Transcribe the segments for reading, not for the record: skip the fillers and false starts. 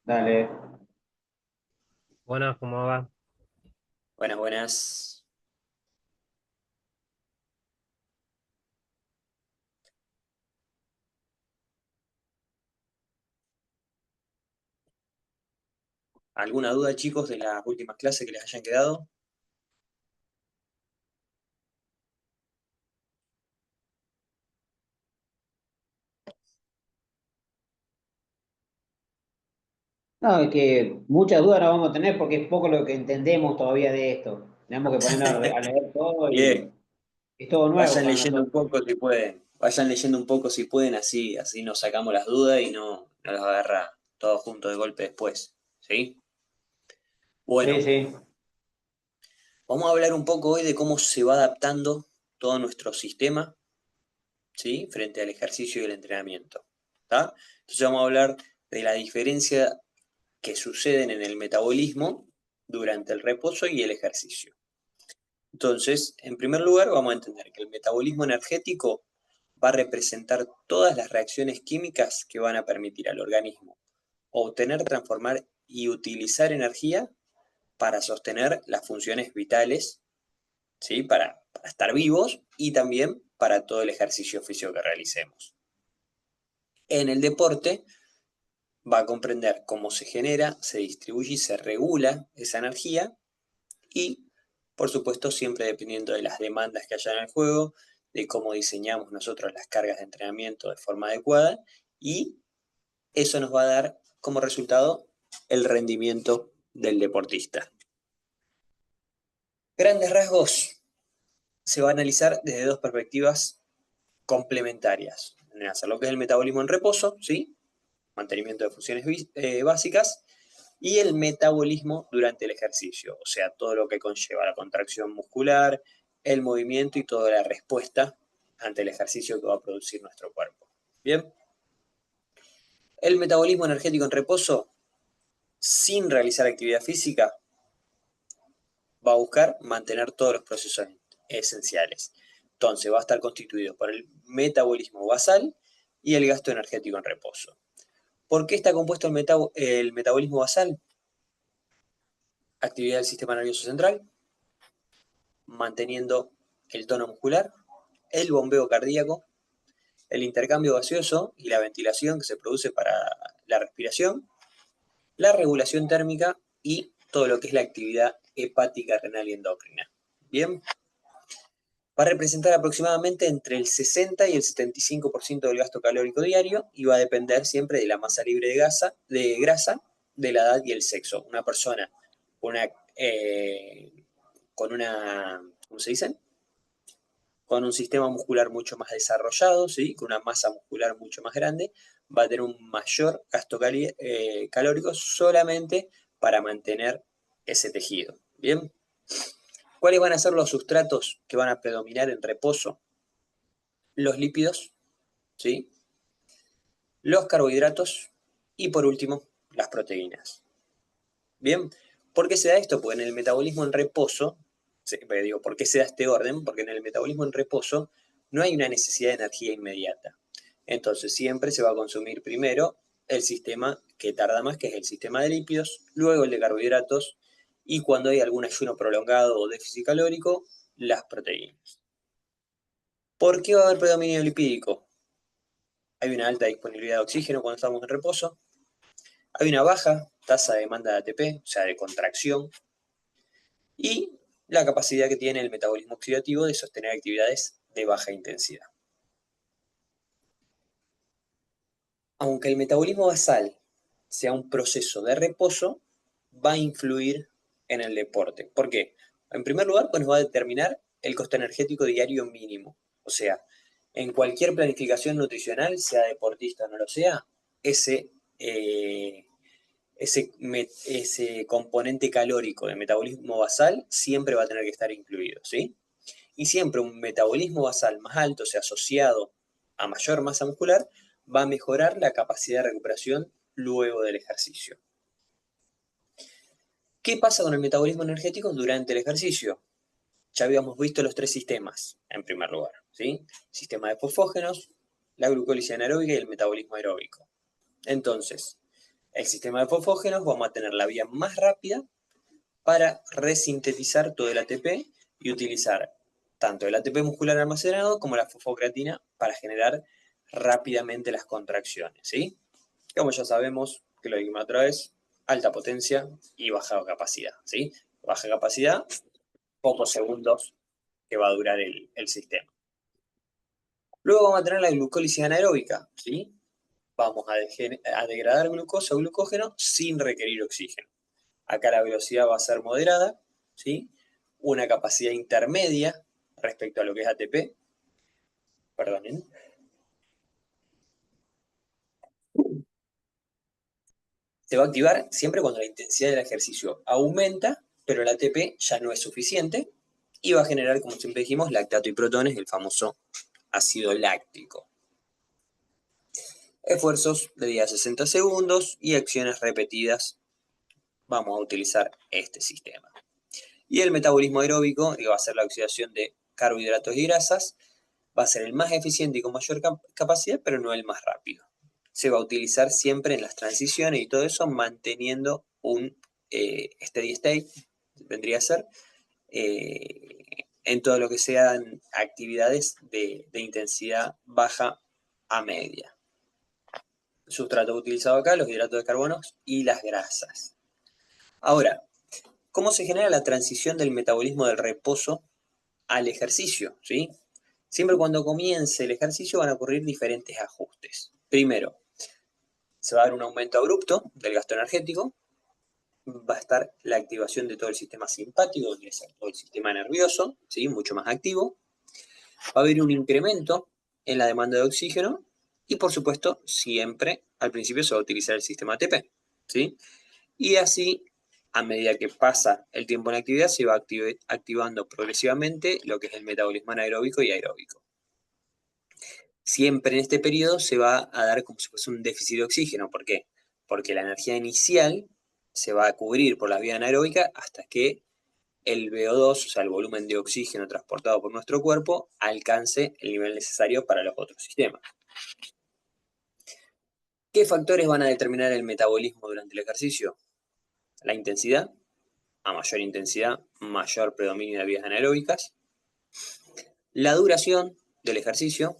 Dale. Bueno, ¿cómo va? Buenas, buenas. ¿Alguna duda, chicos, de las últimas clases que les hayan quedado? No, es que muchas dudas no vamos a tener porque es poco lo que entendemos todavía de esto. Tenemos que ponernos a leer todo y Bien, es todo nuevo vayan para leyendo un nosotros. poco si pueden. Vayan leyendo un poco si pueden, así nos sacamos las dudas y no las agarra todos juntos de golpe después. ¿Sí? Sí, Bueno, sí. vamos a hablar un poco hoy de cómo se va adaptando todo nuestro sistema, ¿sí? Frente al ejercicio y el entrenamiento. ¿Está? Entonces vamos a hablar de la diferencia que suceden en el metabolismo durante el reposo y el ejercicio. Entonces, en primer lugar, vamos a entender que el metabolismo energético va a representar todas las reacciones químicas que van a permitir al organismo obtener, transformar y utilizar energía para sostener las funciones vitales, ¿sí? Para estar vivos y también para todo el ejercicio físico que realicemos. En el deporte va a comprender cómo se genera, se distribuye y se regula esa energía y, por supuesto, siempre dependiendo de las demandas que haya en el juego, de cómo diseñamos nosotros las cargas de entrenamiento de forma adecuada y eso nos va a dar como resultado el rendimiento del deportista. Grandes rasgos se va a analizar desde dos perspectivas complementarias. Lo que es el metabolismo en reposo, ¿sí? Mantenimiento de funciones básicas, y el metabolismo durante el ejercicio, o sea, todo lo que conlleva la contracción muscular, el movimiento y toda la respuesta ante el ejercicio que va a producir nuestro cuerpo. Bien, el metabolismo energético en reposo, sin realizar actividad física, va a buscar mantener todos los procesos esenciales. Entonces va a estar constituido por el metabolismo basal y el gasto energético en reposo. ¿Por qué está compuesto el metabolismo basal? Actividad del sistema nervioso central, manteniendo el tono muscular, el bombeo cardíaco, el intercambio gaseoso y la ventilación que se produce para la respiración, la regulación térmica y todo lo que es la actividad hepática, renal y endocrina. Bien, va a representar aproximadamente entre el 60 y el 75% del gasto calórico diario y va a depender siempre de la masa libre de grasa, de la edad y el sexo. Una persona con una, eh, con una ¿cómo se dice? Con un sistema muscular mucho más desarrollado, ¿sí? Con una masa muscular mucho más grande, va a tener un mayor gasto calórico solamente para mantener ese tejido. Bien, ¿cuáles van a ser los sustratos que van a predominar en reposo? Los lípidos, ¿sí? Los carbohidratos y por último, las proteínas. Bien, ¿por qué se da esto? Porque en el metabolismo en reposo, digo, ¿por qué se da este orden? Porque en el metabolismo en reposo no hay una necesidad de energía inmediata. Entonces siempre se va a consumir primero el sistema que tarda más, que es el sistema de lípidos, luego el de carbohidratos y cuando hay algún ayuno prolongado o déficit calórico, las proteínas. ¿Por qué va a haber predominio lipídico? Hay una alta disponibilidad de oxígeno cuando estamos en reposo, hay una baja tasa de demanda de ATP, o sea, de contracción, y la capacidad que tiene el metabolismo oxidativo de sostener actividades de baja intensidad. Aunque el metabolismo basal sea un proceso de reposo, va a influir en el deporte. ¿Por qué? En primer lugar, pues nos va a determinar el costo energético diario mínimo. O sea, en cualquier planificación nutricional, sea deportista o no lo sea, ese, eh, ese componente calórico de metabolismo basal siempre va a tener que estar incluido, ¿sí? Y siempre un metabolismo basal más alto, o sea, asociado a mayor masa muscular, va a mejorar la capacidad de recuperación luego del ejercicio. ¿Qué pasa con el metabolismo energético durante el ejercicio? Ya habíamos visto los tres sistemas, en primer lugar, ¿sí? Sistema de fosfógenos, la glucólisis anaeróbica y el metabolismo aeróbico. Entonces, el sistema de fosfógenos vamos a tener la vía más rápida para resintetizar todo el ATP y utilizar tanto el ATP muscular almacenado como la fosfocreatina para generar rápidamente las contracciones, ¿sí? Como ya sabemos, que lo dijimos otra vez, alta potencia y baja capacidad, ¿sí? Baja capacidad, pocos segundos que va a durar el sistema. Luego vamos a tener la glucólisis anaeróbica, ¿sí? Vamos a degradar glucosa o glucógeno sin requerir oxígeno. Acá la velocidad va a ser moderada, ¿sí? Una capacidad intermedia respecto a lo que es ATP. Perdonen. Se va a activar siempre cuando la intensidad del ejercicio aumenta, pero el ATP ya no es suficiente y va a generar, como siempre dijimos, lactato y protones, el famoso ácido láctico. Esfuerzos de día 60 segundos y acciones repetidas. Vamos a utilizar este sistema. Y el metabolismo aeróbico, que va a ser la oxidación de carbohidratos y grasas, va a ser el más eficiente y con mayor capacidad, pero no el más rápido. Se va a utilizar siempre en las transiciones y todo eso, manteniendo un steady state, vendría a ser, en todo lo que sean actividades de intensidad baja a media. Sustrato utilizado acá, los hidratos de carbono y las grasas. Ahora, ¿cómo se genera la transición del metabolismo del reposo al ejercicio? ¿Sí? Siempre cuando comience el ejercicio van a ocurrir diferentes ajustes. Primero, se va a dar un aumento abrupto del gasto energético, va a estar la activación de todo el sistema simpático, que es todo el sistema nervioso, ¿sí? Mucho más activo. Va a haber un incremento en la demanda de oxígeno y, por supuesto, siempre al principio se va a utilizar el sistema ATP, ¿sí? Y así, a medida que pasa el tiempo en la actividad, se va activando progresivamente lo que es el metabolismo anaeróbico y aeróbico. Siempre en este periodo se va a dar como si fuese un déficit de oxígeno. ¿Por qué? Porque la energía inicial se va a cubrir por la vía anaeróbica hasta que el VO2, o sea, el volumen de oxígeno transportado por nuestro cuerpo, alcance el nivel necesario para los otros sistemas. ¿Qué factores van a determinar el metabolismo durante el ejercicio? La intensidad. A mayor intensidad, mayor predominio de vías anaeróbicas. La duración del ejercicio,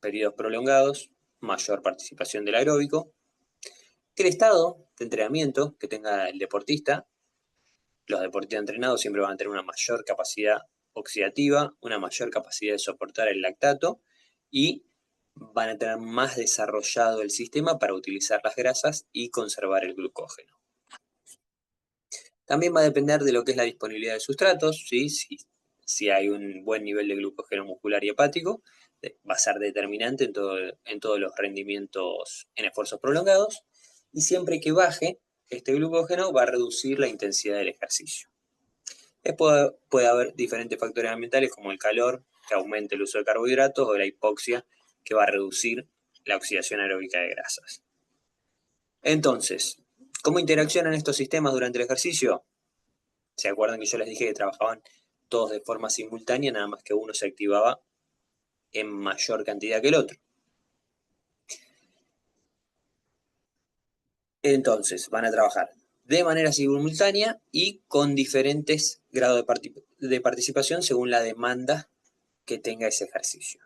periodos prolongados, mayor participación del aeróbico. El estado de entrenamiento que tenga el deportista. Los deportistas entrenados siempre van a tener una mayor capacidad oxidativa, una mayor capacidad de soportar el lactato y van a tener más desarrollado el sistema para utilizar las grasas y conservar el glucógeno. También va a depender de lo que es la disponibilidad de sustratos, ¿sí? Si hay un buen nivel de glucógeno muscular y hepático, va a ser determinante en todos los rendimientos en esfuerzos prolongados, y siempre que baje este glucógeno va a reducir la intensidad del ejercicio. Después puede haber diferentes factores ambientales como el calor, que aumente el uso de carbohidratos, o la hipoxia, que va a reducir la oxidación aeróbica de grasas. Entonces, ¿cómo interaccionan estos sistemas durante el ejercicio? ¿Se acuerdan que yo les dije que trabajaban todos de forma simultánea, nada más que uno se activaba en mayor cantidad que el otro? Entonces, van a trabajar de manera simultánea y con diferentes grados de participación según la demanda que tenga ese ejercicio.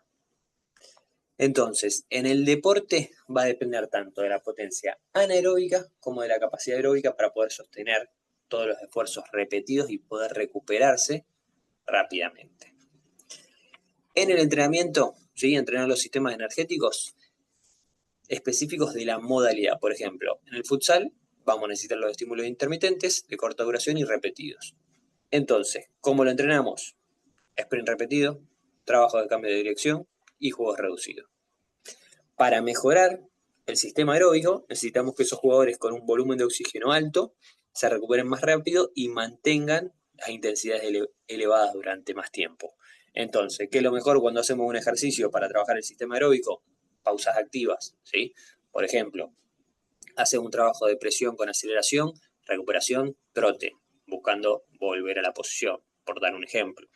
Entonces, en el deporte va a depender tanto de la potencia anaeróbica como de la capacidad aeróbica para poder sostener todos los esfuerzos repetidos y poder recuperarse rápidamente. En el entrenamiento, ¿sí? Entrenar los sistemas energéticos específicos de la modalidad. Por ejemplo, en el futsal vamos a necesitar los estímulos intermitentes de corta duración y repetidos. Entonces, ¿cómo lo entrenamos? Sprint repetido, trabajo de cambio de dirección y juegos reducidos. Para mejorar el sistema aeróbico, necesitamos que esos jugadores con un volumen de oxígeno alto se recuperen más rápido y mantengan las intensidades elevadas durante más tiempo. Entonces, ¿qué es lo mejor cuando hacemos un ejercicio para trabajar el sistema aeróbico? Pausas activas, ¿sí? Por ejemplo, hace un trabajo de presión con aceleración, recuperación, trote, buscando volver a la posición, por dar un ejemplo.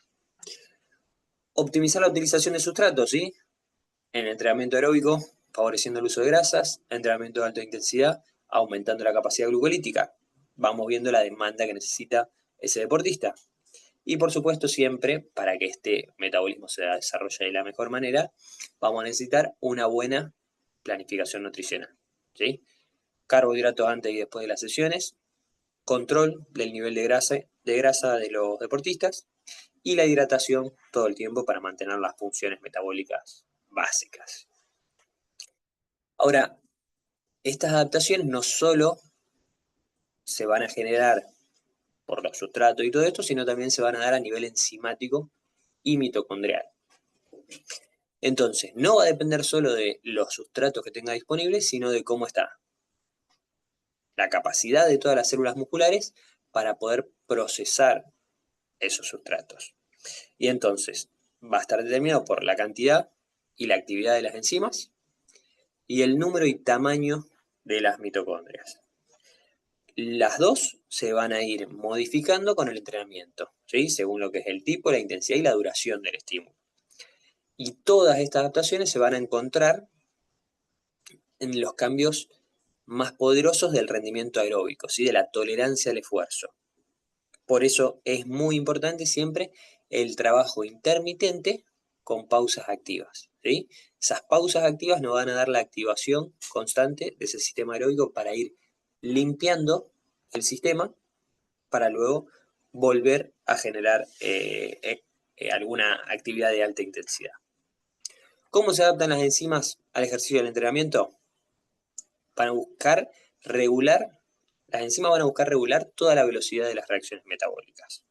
Optimizar la utilización de sustratos, ¿sí? En el entrenamiento aeróbico, favoreciendo el uso de grasas, entrenamiento de alta intensidad, aumentando la capacidad glucolítica, vamos viendo la demanda que necesita ese deportista. Y por supuesto siempre, para que este metabolismo se desarrolle de la mejor manera, vamos a necesitar una buena planificación nutricional, ¿sí? Carbohidratos antes y después de las sesiones, control del nivel de grasa de los deportistas y la hidratación todo el tiempo para mantener las funciones metabólicas básicas. Ahora, estas adaptaciones no solo se van a generar por los sustratos y todo esto, sino también se van a dar a nivel enzimático y mitocondrial. Entonces, no va a depender solo de los sustratos que tenga disponibles, sino de cómo está la capacidad de todas las células musculares para poder procesar esos sustratos. Y entonces, va a estar determinado por la cantidad y la actividad de las enzimas y el número y tamaño de las mitocondrias. Las dos se van a ir modificando con el entrenamiento, ¿sí? Según lo que es el tipo, la intensidad y la duración del estímulo. Y todas estas adaptaciones se van a encontrar en los cambios más poderosos del rendimiento aeróbico, ¿sí? De la tolerancia al esfuerzo. Por eso es muy importante siempre el trabajo intermitente con pausas activas, ¿sí? Esas pausas activas nos van a dar la activación constante de ese sistema aeróbico para ir limpiando el sistema para luego volver a generar alguna actividad de alta intensidad. ¿Cómo se adaptan las enzimas al ejercicio del entrenamiento? Para buscar regular, las enzimas van a buscar regular toda la velocidad de las reacciones metabólicas.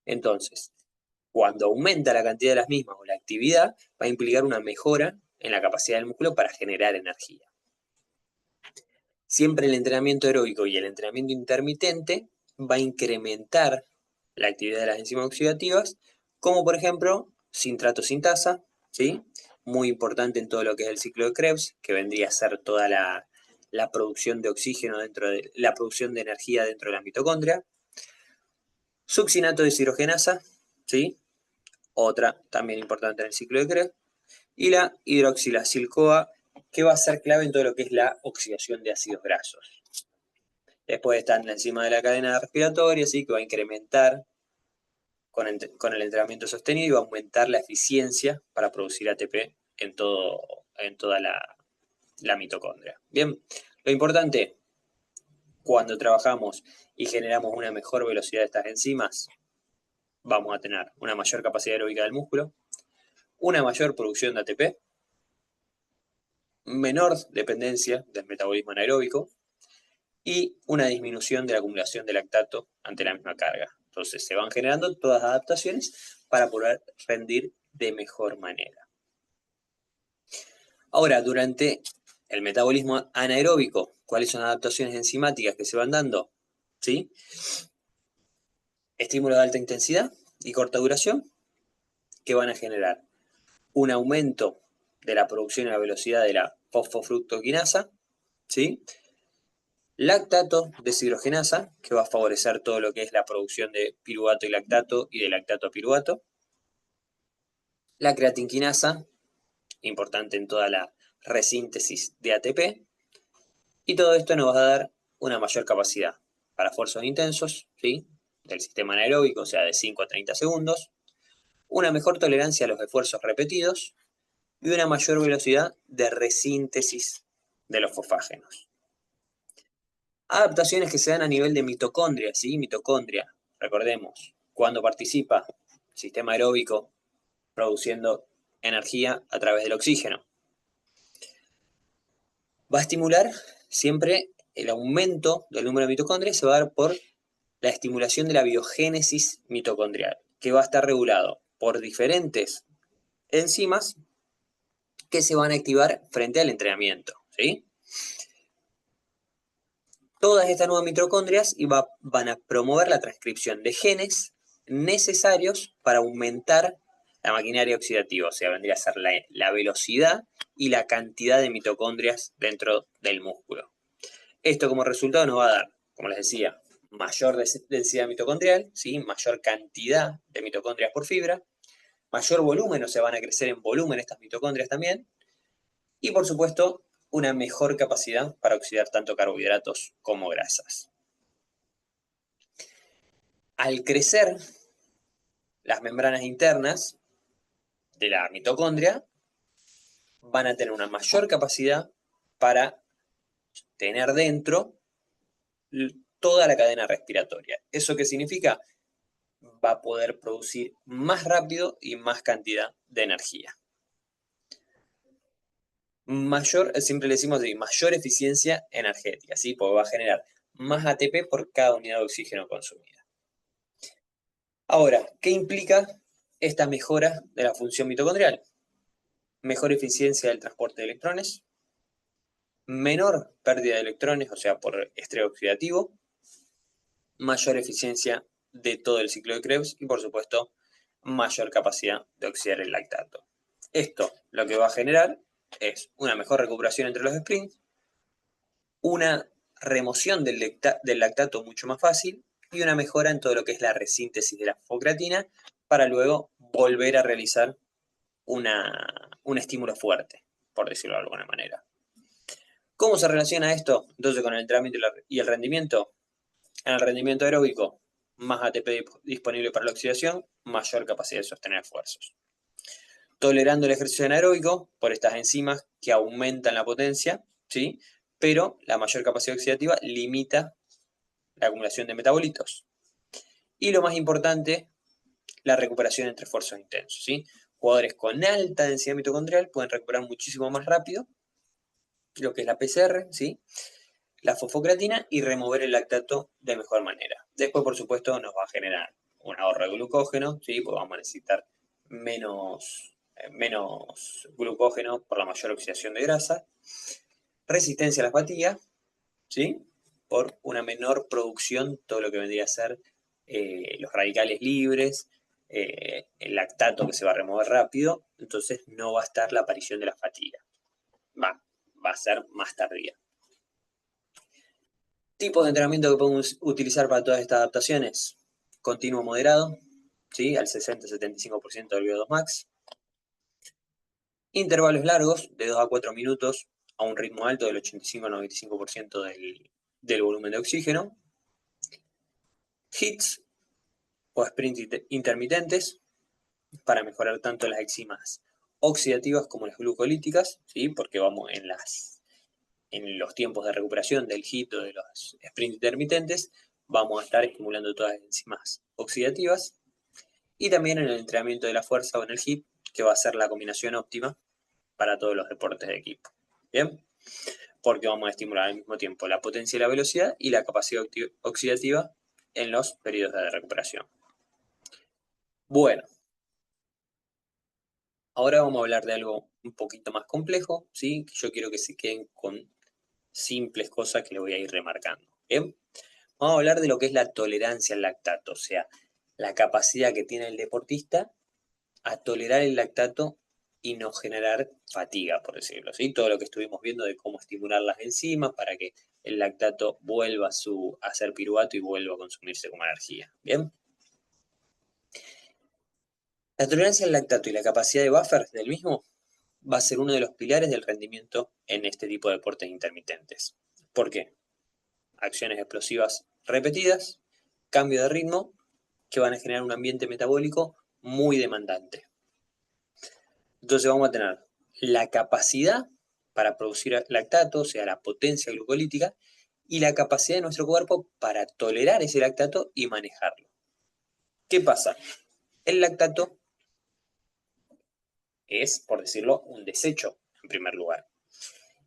Entonces, cuando aumenta la cantidad de las mismas o la actividad, va a implicar una mejora en la capacidad del músculo para generar energía. Siempre el entrenamiento aeróbico y el entrenamiento intermitente va a incrementar la actividad de las enzimas oxidativas, como por ejemplo sintrato sintasa, ¿sí? Muy importante en todo lo que es el ciclo de Krebs, que vendría a ser toda la producción de oxígeno dentro de la producción de energía dentro de la mitocondria. Succinato deshidrogenasa, ¿sí? Otra también importante en el ciclo de Krebs, y la hidroxilacil-CoA, que va a ser clave en todo lo que es la oxidación de ácidos grasos. Después están encima de la cadena respiratoria, ¿sí? Que va a incrementar con el entrenamiento sostenido y va a aumentar la eficiencia para producir ATP en toda la mitocondria. Bien, lo importante cuando trabajamos y generamos una mejor velocidad de estas enzimas, vamos a tener una mayor capacidad aeróbica del músculo, una mayor producción de ATP, menor dependencia del metabolismo anaeróbico y una disminución de la acumulación de lactato ante la misma carga. Entonces se van generando todas las adaptaciones para poder rendir de mejor manera. Ahora, durante el metabolismo anaeróbico, ¿cuáles son las adaptaciones enzimáticas que se van dando? ¿Sí? Estímulos de alta intensidad y corta duración que van a generar un aumento de la producción y la velocidad de la fosfofructoquinasa, ¿sí? Lactato deshidrogenasa, que va a favorecer todo lo que es la producción de piruvato y de lactato a piruvato. La creatinquinasa, importante en toda la resíntesis de ATP. Y todo esto nos va a dar una mayor capacidad para esfuerzos intensos, ¿sí? Del sistema anaeróbico, o sea, de 5 a 30 segundos. Una mejor tolerancia a los esfuerzos repetidos y una mayor velocidad de resíntesis de los fosfágenos. Adaptaciones que se dan a nivel de mitocondria, ¿sí? Mitocondria, recordemos, cuando participa el sistema aeróbico produciendo energía a través del oxígeno. Va a estimular siempre el aumento del número de mitocondrias, se va a dar por la estimulación de la biogénesis mitocondrial, que va a estar regulado por diferentes enzimas que se van a activar frente al entrenamiento, ¿sí? Todas estas nuevas mitocondrias van a promover la transcripción de genes necesarios para aumentar la maquinaria oxidativa, o sea, vendría a ser la velocidad y la cantidad de mitocondrias dentro del músculo. Esto como resultado nos va a dar, como les decía, mayor densidad mitocondrial, ¿sí? Mayor cantidad de mitocondrias por fibra, mayor volumen, o sea, van a crecer en volumen estas mitocondrias también, y por supuesto, una mejor capacidad para oxidar tanto carbohidratos como grasas. Al crecer las membranas internas de la mitocondria, van a tener una mayor capacidad para tener dentro toda la cadena respiratoria. ¿Eso qué significa? Va a poder producir más rápido y más cantidad de energía. Siempre le decimos de mayor eficiencia energética, ¿sí? Porque va a generar más ATP por cada unidad de oxígeno consumida. Ahora, ¿qué implica esta mejora de la función mitocondrial? Mejor eficiencia del transporte de electrones, menor pérdida de electrones, o sea, por estrés oxidativo, mayor eficiencia de todo el ciclo de Krebs y, por supuesto, mayor capacidad de oxidar el lactato. Esto lo que va a generar es una mejor recuperación entre los sprints, una remoción del lactato mucho más fácil y una mejora en todo lo que es la resíntesis de la fosfocreatina para luego volver a realizar un estímulo fuerte, por decirlo de alguna manera. ¿Cómo se relaciona esto entonces con el entrenamiento y el rendimiento? En el rendimiento aeróbico, más ATP disponible para la oxidación, mayor capacidad de sostener esfuerzos. Tolerando el ejercicio anaeróbico por estas enzimas que aumentan la potencia, ¿sí? Pero la mayor capacidad oxidativa limita la acumulación de metabolitos. Y lo más importante, la recuperación entre esfuerzos intensos, ¿sí? Jugadores con alta densidad mitocondrial pueden recuperar muchísimo más rápido lo que es la PCR, ¿sí? La fosfocreatina y remover el lactato de mejor manera. Después, por supuesto, nos va a generar un ahorro de glucógeno, ¿sí? Porque vamos a necesitar menos glucógeno por la mayor oxidación de grasa. Resistencia a la fatiga, ¿sí? Por una menor producción, todo lo que vendría a ser los radicales libres, el lactato que se va a remover rápido, entonces no va a estar la aparición de la fatiga. Va a ser más tardía. Tipos de entrenamiento que podemos utilizar para todas estas adaptaciones. Continuo moderado, ¿sí? Al 60-75% del VO2 max. Intervalos largos, de 2 a 4 minutos, a un ritmo alto del 85-95% del volumen de oxígeno. HIITs o sprints intermitentes para mejorar tanto las enzimas oxidativas como las glucolíticas, ¿sí? Porque vamos en los tiempos de recuperación del HIIT o de los sprints intermitentes, vamos a estar estimulando todas las enzimas oxidativas. Y también en el entrenamiento de la fuerza o en el HIIT, que va a ser la combinación óptima para todos los deportes de equipo. ¿Bien? Porque vamos a estimular al mismo tiempo la potencia y la velocidad y la capacidad oxidativa en los periodos de recuperación. Bueno, ahora vamos a hablar de algo un poquito más complejo, ¿sí? Yo quiero que se queden con simples cosas que les voy a ir remarcando. ¿Bien? Vamos a hablar de lo que es la tolerancia al lactato, o sea, la capacidad que tiene el deportista a tolerar el lactato y no generar fatiga, por decirlo así. Todo lo que estuvimos viendo de cómo estimular las enzimas para que el lactato vuelva a ser piruvato y vuelva a consumirse como energía. ¿Bien? La tolerancia al lactato y la capacidad de buffer del mismo va a ser uno de los pilares del rendimiento en este tipo de deportes intermitentes. ¿Por qué? Acciones explosivas repetidas, cambio de ritmo, que van a generar un ambiente metabólico muy demandante. Entonces vamos a tener la capacidad para producir lactato, o sea, la potencia glucolítica, y la capacidad de nuestro cuerpo para tolerar ese lactato y manejarlo. ¿Qué pasa? El lactato es, por decirlo, un desecho, en primer lugar.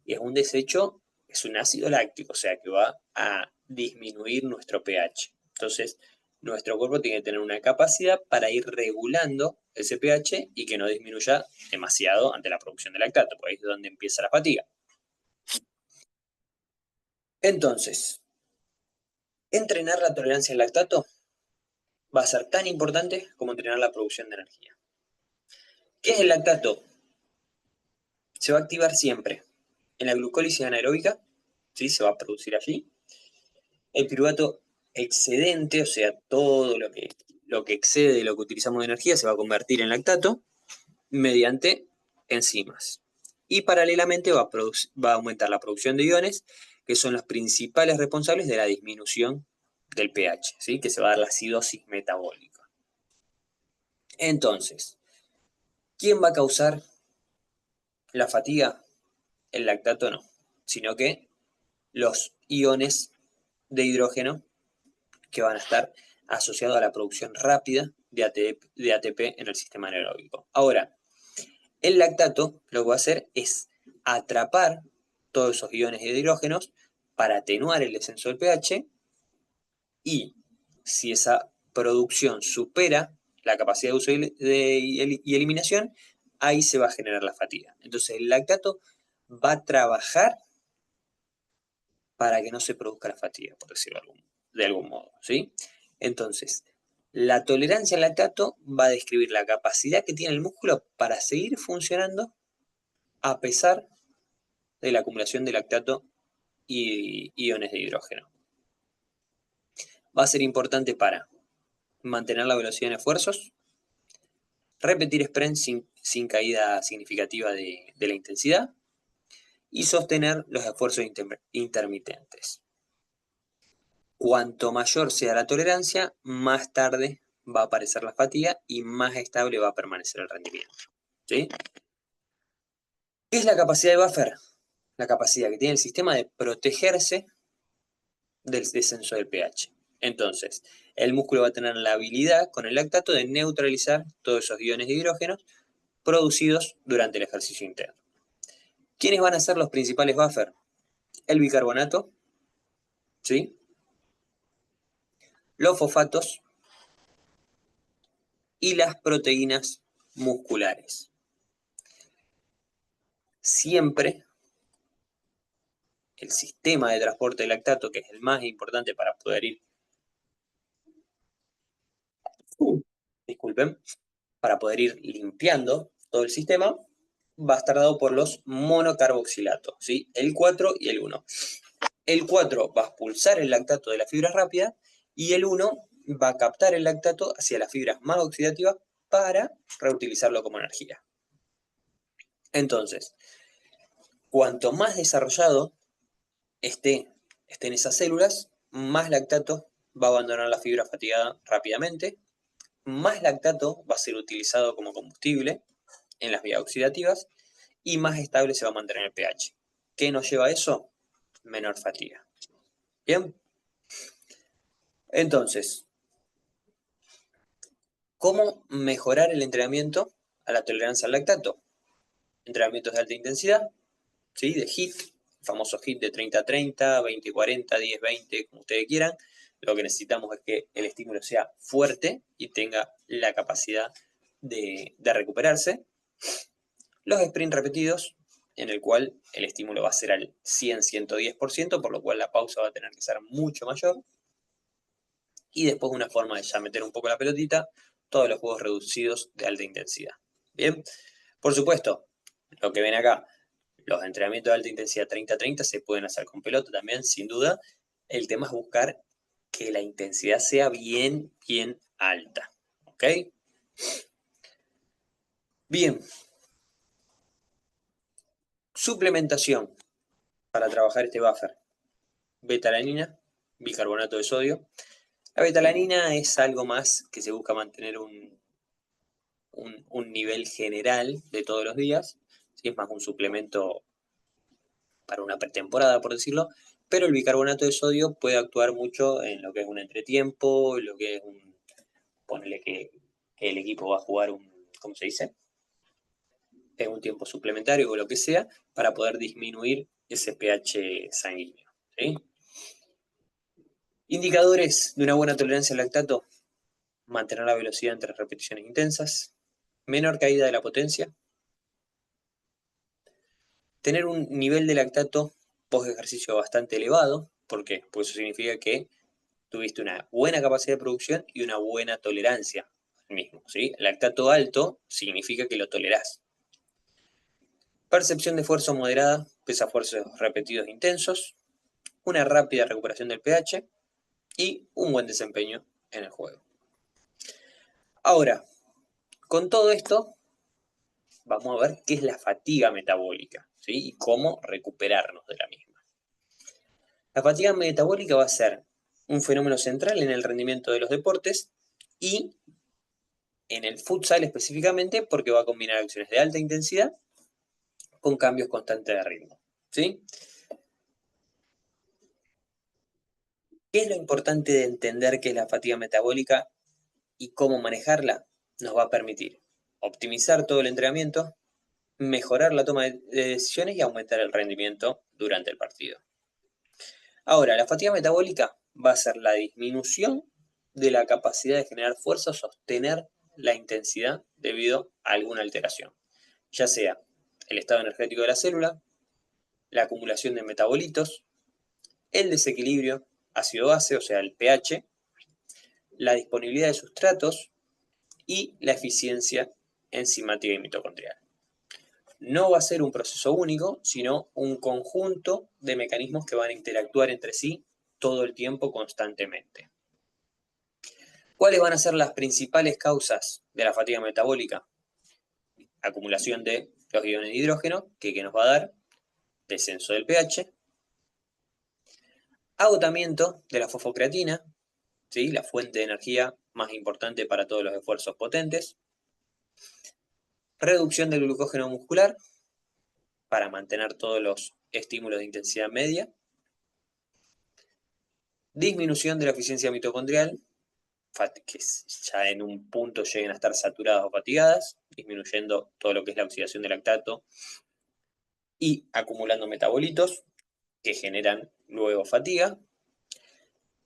Y es un desecho, es un ácido láctico, o sea, que va a disminuir nuestro pH. Entonces, nuestro cuerpo tiene que tener una capacidad para ir regulando ese pH y que no disminuya demasiado ante la producción de lactato, porque ahí es donde empieza la fatiga. Entonces, entrenar la tolerancia al lactato va a ser tan importante como entrenar la producción de energía. ¿Qué es el lactato? Se va a activar siempre en la glucólisis anaeróbica, ¿sí? Se va a producir allí. El piruvato excedente, o sea, todo lo que excede de lo que utilizamos de energía, se va a convertir en lactato mediante enzimas. Y paralelamente va a aumentar la producción de iones, que son los principales responsables de la disminución del pH, ¿sí? Que se va a dar la acidosis metabólica. Entonces, ¿quién va a causar la fatiga? El lactato no, sino que los iones de hidrógeno que van a estar asociados a la producción rápida de ATP en el sistema anaeróbico. Ahora, el lactato lo que va a hacer es atrapar todos esos iones de hidrógenos para atenuar el descenso del pH, y si esa producción supera la capacidad de uso y eliminación, ahí se va a generar la fatiga. Entonces el lactato va a trabajar para que no se produzca la fatiga, por decirlo de algún modo, ¿sí? Entonces, la tolerancia al lactato va a describir la capacidad que tiene el músculo para seguir funcionando a pesar de la acumulación de lactato y iones de hidrógeno. Va a ser importante para mantener la velocidad en esfuerzos, repetir sprints sin caída significativa de la intensidad y sostener los esfuerzos intermitentes. Cuanto mayor sea la tolerancia, más tarde va a aparecer la fatiga y más estable va a permanecer el rendimiento, ¿sí? ¿Qué es la capacidad de buffer? La capacidad que tiene el sistema de protegerse del descenso del pH. Entonces, el músculo va a tener la habilidad con el lactato de neutralizar todos esos iones de hidrógeno producidos durante el ejercicio interno. ¿Quiénes van a ser los principales buffers? El bicarbonato, ¿sí? Los fosfatos y las proteínas musculares. Siempre el sistema de transporte de lactato, que es el más importante para poder ir, disculpen, para poder ir limpiando todo el sistema, va a estar dado por los monocarboxilatos, ¿sí? El 4 y el 1. El 4 va a expulsar el lactato de las fibras rápidas y el 1 va a captar el lactato hacia las fibras más oxidativas para reutilizarlo como energía. Entonces, cuanto más desarrollado estén esas células, más lactato va a abandonar la fibra fatigada rápidamente, más lactato va a ser utilizado como combustible en las vías oxidativas y más estable se va a mantener el pH. ¿Qué nos lleva a eso? Menor fatiga. Bien. Entonces, ¿cómo mejorar el entrenamiento a la tolerancia al lactato? Entrenamientos de alta intensidad, ¿sí? De HIIT, el famoso HIIT de 30-30, 20-40, 10-20, como ustedes quieran. Lo que necesitamos es que el estímulo sea fuerte y tenga la capacidad de recuperarse. Los sprints repetidos, en el cual el estímulo va a ser al 100-110%, por lo cual la pausa va a tener que ser mucho mayor. Y después una forma de ya meter un poco la pelotita, todos los juegos reducidos de alta intensidad. Bien, por supuesto, lo que ven acá, los entrenamientos de alta intensidad 30-30 se pueden hacer con pelota también, sin duda. El tema es buscar que la intensidad sea bien alta. ¿Ok? Bien. Suplementación para trabajar este buffer. Betalanina, bicarbonato de sodio. La betalanina es algo más que se busca mantener un nivel general de todos los días. ¿Sí? Es más un suplemento para una pretemporada, por decirlo, pero el bicarbonato de sodio puede actuar mucho en lo que es un entretiempo, lo que es ponele que el equipo va a jugar ¿cómo se dice? En un tiempo suplementario o lo que sea, para poder disminuir ese pH sanguíneo, ¿sí? Indicadores de una buena tolerancia al lactato: mantener la velocidad entre repeticiones intensas, menor caída de la potencia, tener un nivel de lactato post ejercicio bastante elevado. ¿Por qué? Pues eso significa que tuviste una buena capacidad de producción y una buena tolerancia al mismo, ¿sí? Lactato alto significa que lo tolerás. Percepción de fuerza moderada, pese a esfuerzos repetidos intensos, una rápida recuperación del pH y un buen desempeño en el juego. Ahora, con todo esto, vamos a ver qué es la fatiga metabólica, ¿sí? Y cómo recuperarnos de la misma. La fatiga metabólica va a ser un fenómeno central en el rendimiento de los deportes y en el futsal específicamente porque va a combinar acciones de alta intensidad con cambios constantes de ritmo, ¿sí? ¿Qué es lo importante de entender qué es la fatiga metabólica y cómo manejarla? Nos va a permitir optimizar todo el entrenamiento, mejorar la toma de decisiones y aumentar el rendimiento durante el partido. Ahora, la fatiga metabólica va a ser la disminución de la capacidad de generar fuerza o sostener la intensidad debido a alguna alteración, ya sea el estado energético de la célula, la acumulación de metabolitos, el desequilibrio ácido-base, o sea, el pH, la disponibilidad de sustratos y la eficiencia enzimática y mitocondrial. No va a ser un proceso único, sino un conjunto de mecanismos que van a interactuar entre sí todo el tiempo constantemente. ¿Cuáles van a ser las principales causas de la fatiga metabólica? Acumulación de los iones de hidrógeno, que nos va a dar descenso del pH, agotamiento de la fosfocreatina, ¿sí? La fuente de energía más importante para todos los esfuerzos potentes, reducción del glucógeno muscular para mantener todos los estímulos de intensidad media, disminución de la eficiencia mitocondrial, que ya en un punto lleguen a estar saturadas o fatigadas, disminuyendo todo lo que es la oxidación de lactato y acumulando metabolitos que generan luego fatiga.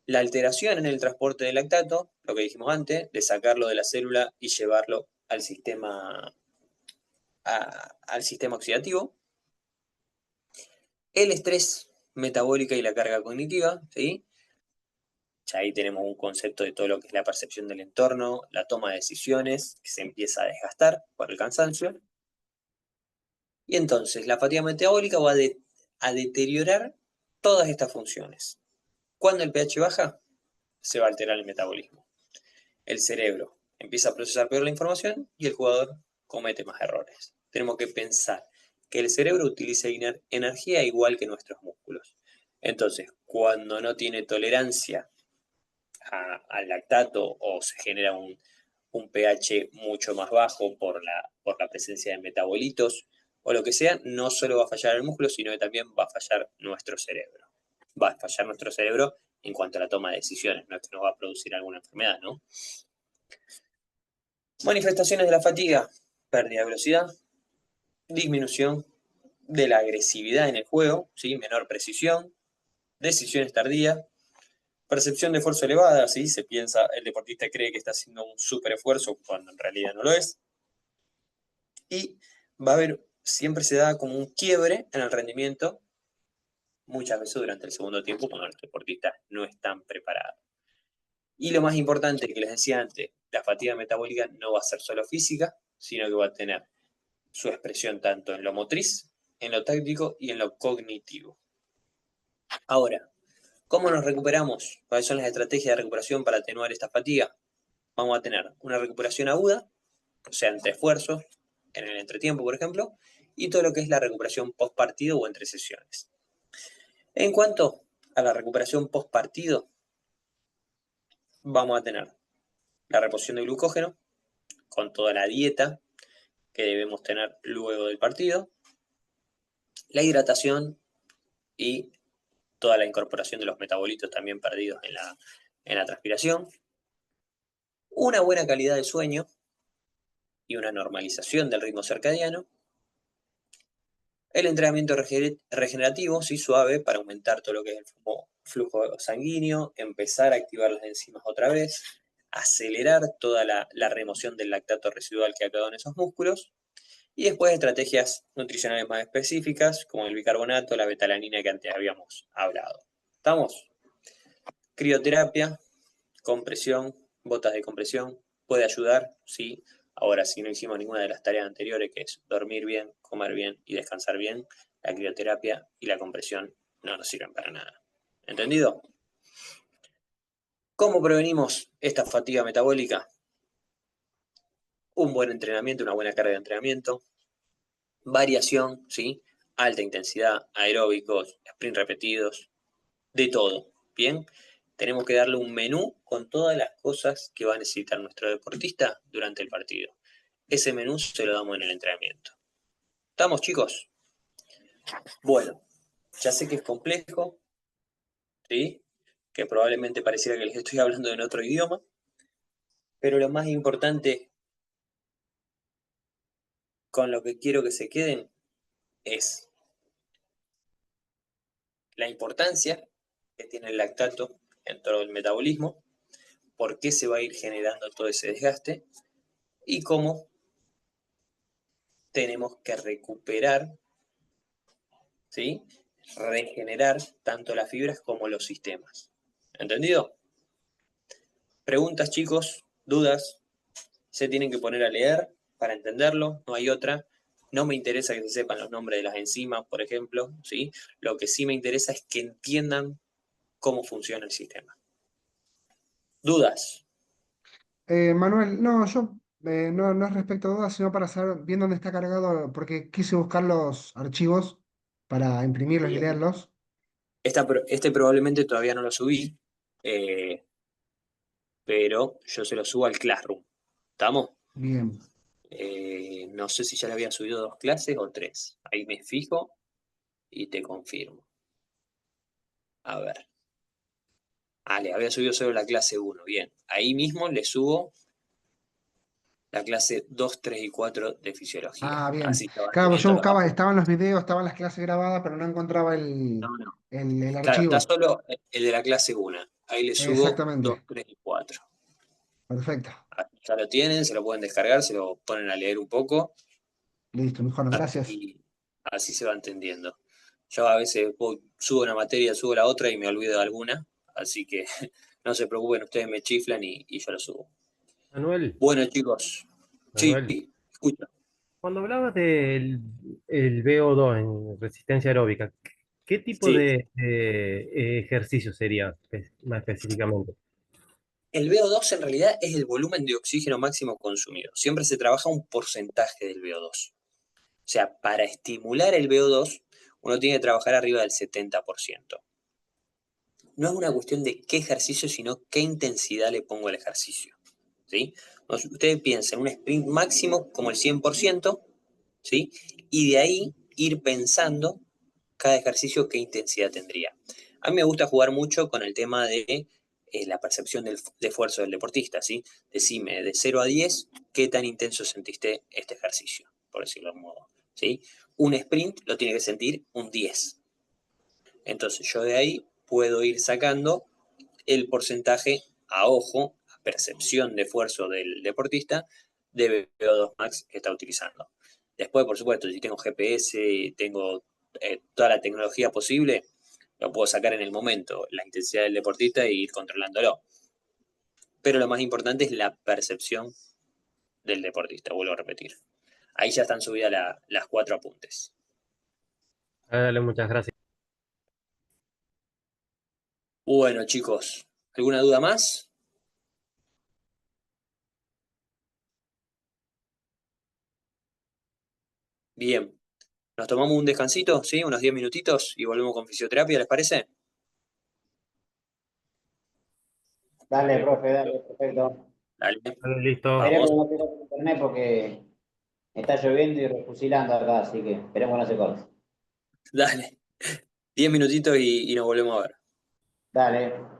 La alteración en el transporte del lactato, lo que dijimos antes, de sacarlo de la célula y llevarlo al sistema oxidativo. El estrés metabólico y la carga cognitiva, ¿sí? Ya ahí tenemos un concepto de todo lo que es la percepción del entorno, la toma de decisiones, que se empieza a desgastar por el cansancio. Y entonces la fatiga metabólica va a deteriorar todas estas funciones. Cuando el pH baja, se va a alterar el metabolismo. El cerebro empieza a procesar peor la información y el jugador comete más errores. Tenemos que pensar que el cerebro utiliza energía igual que nuestros músculos. Entonces, cuando no tiene tolerancia al lactato o se genera un pH mucho más bajo por la presencia de metabolitos o lo que sea, no solo va a fallar el músculo, sino que también va a fallar nuestro cerebro. Va a fallar nuestro cerebro en cuanto a la toma de decisiones, no es que nos va a producir alguna enfermedad, ¿no? Manifestaciones de la fatiga: pérdida de velocidad, disminución de la agresividad en el juego, ¿sí? Menor precisión, decisiones tardías, percepción de esfuerzo elevada, ¿sí? Se piensa, el deportista cree que está haciendo un súper esfuerzo cuando en realidad no lo es. Y va a haber, siempre se da como un quiebre en el rendimiento, muchas veces durante el segundo tiempo, cuando los deportistas no están preparados. Y lo más importante que les decía antes, la fatiga metabólica no va a ser solo física, sino que va a tener su expresión tanto en lo motriz, en lo táctico y en lo cognitivo. Ahora, ¿cómo nos recuperamos? ¿Cuáles son las estrategias de recuperación para atenuar esta fatiga? Vamos a tener una recuperación aguda, o sea, entre esfuerzos, en el entretiempo, por ejemplo, y todo lo que es la recuperación post partido o entre sesiones. En cuanto a la recuperación post partido, vamos a tener la reposición de glucógeno con toda la dieta que debemos tener luego del partido, la hidratación y toda la incorporación de los metabolitos también perdidos en la transpiración, una buena calidad de sueño y una normalización del ritmo circadiano, el entrenamiento regenerativo, sí, suave, para aumentar todo lo que es el flujo sanguíneo, empezar a activar las enzimas otra vez, acelerar toda la remoción del lactato residual que ha quedado en esos músculos, y después estrategias nutricionales más específicas, como el bicarbonato, la betalanina que antes habíamos hablado. ¿Estamos? Crioterapia, compresión, botas de compresión, puede ayudar, sí. Ahora, si no hicimos ninguna de las tareas anteriores, que es dormir bien, comer bien y descansar bien, la crioterapia y la compresión no nos sirven para nada. ¿Entendido? ¿Cómo prevenimos esta fatiga metabólica? Un buen entrenamiento, una buena carga de entrenamiento, variación, ¿sí? Alta intensidad, aeróbicos, sprint repetidos, de todo, ¿bien? Tenemos que darle un menú con todas las cosas que va a necesitar nuestro deportista durante el partido. Ese menú se lo damos en el entrenamiento. ¿Estamos, chicos? Bueno, ya sé que es complejo, ¿sí? Que probablemente pareciera que les estoy hablando en otro idioma, pero lo más importante con lo que quiero que se queden es la importancia que tiene el lactato en todo el metabolismo, por qué se va a ir generando todo ese desgaste y cómo tenemos que recuperar, ¿sí? Regenerar tanto las fibras como los sistemas. ¿Entendido? Preguntas, chicos, dudas, se tienen que poner a leer para entenderlo, no hay otra. No me interesa que se sepan los nombres de las enzimas, por ejemplo, ¿sí? Lo que sí me interesa es que entiendan cómo funciona el sistema. ¿Dudas? Manuel, no, yo no es respecto a dudas, sino para saber bien dónde está cargado, porque quise buscar los archivos para imprimirlos y Bien. leerlos. Este probablemente todavía no lo subí, eh, pero yo se lo subo al Classroom. ¿Estamos? Bien, No sé si ya le había subido 2 clases o 3. Ahí me fijo y te confirmo. A ver. Ah, le había subido solo la clase 1. Bien. Ahí mismo le subo la clase 2, 3 y 4 de fisiología. ah, bien. Así ya van Claro, pues yo teniendo los buscaba, apuntes. estaban los videos, estaban las clases grabadas, pero no encontraba No, no. el Claro, está archivo. solo el de la clase 1. Ahí le subo 2, Exactamente, 3 y 4. perfecto. Ya lo tienen, se lo pueden descargar, se lo ponen a leer un poco. Listo, mejor, gracias. Así, así se va entendiendo. Yo a veces subo una materia, subo la otra y me olvido de alguna, así que no se preocupen, ustedes me chiflan y yo lo subo. Manuel, Bueno, chicos, sí, Manuel, escucho. cuando hablabas del el VO2 en resistencia aeróbica, ¿qué tipo Sí, de ejercicio sería más específicamente? el VO2 en realidad es el volumen de oxígeno máximo consumido. Siempre se trabaja un porcentaje del VO2. O sea, para estimular el VO2, uno tiene que trabajar arriba del 70%. No es una cuestión de qué ejercicio, sino qué intensidad le pongo al ejercicio. ¿Sí? Ustedes piensen, un sprint máximo como el 100%, ¿sí? Y de ahí ir pensando cada ejercicio qué intensidad tendría. A mí me gusta jugar mucho con el tema de la percepción de esfuerzo del deportista, ¿sí? Decime, de 0 a 10, ¿qué tan intenso sentiste este ejercicio? Por decirlo de algún modo, ¿sí? Un sprint lo tiene que sentir un 10. Entonces yo de ahí puedo ir sacando el porcentaje a ojo, a percepción de esfuerzo del deportista, de VO2 max que está utilizando. Después, por supuesto, si tengo GPS, tengo toda la tecnología posible, lo puedo sacar en el momento, la intensidad del deportista e ir controlándolo. Pero lo más importante es la percepción del deportista, vuelvo a repetir. Ahí ya están subidas las 4 apuntes. Dale, muchas gracias. Bueno, chicos, ¿alguna duda más? Bien, nos tomamos un descansito, ¿sí? Unos 10 minutitos y volvemos con fisioterapia, ¿les parece? Dale, profe, dale, perfecto. Dale, Dale, listo. Esperemos vamos. que no tenga internet porque está lloviendo y refusilando acá, así que esperemos que no se corte. Dale. 10 minutitos y nos volvemos a ver. Dale.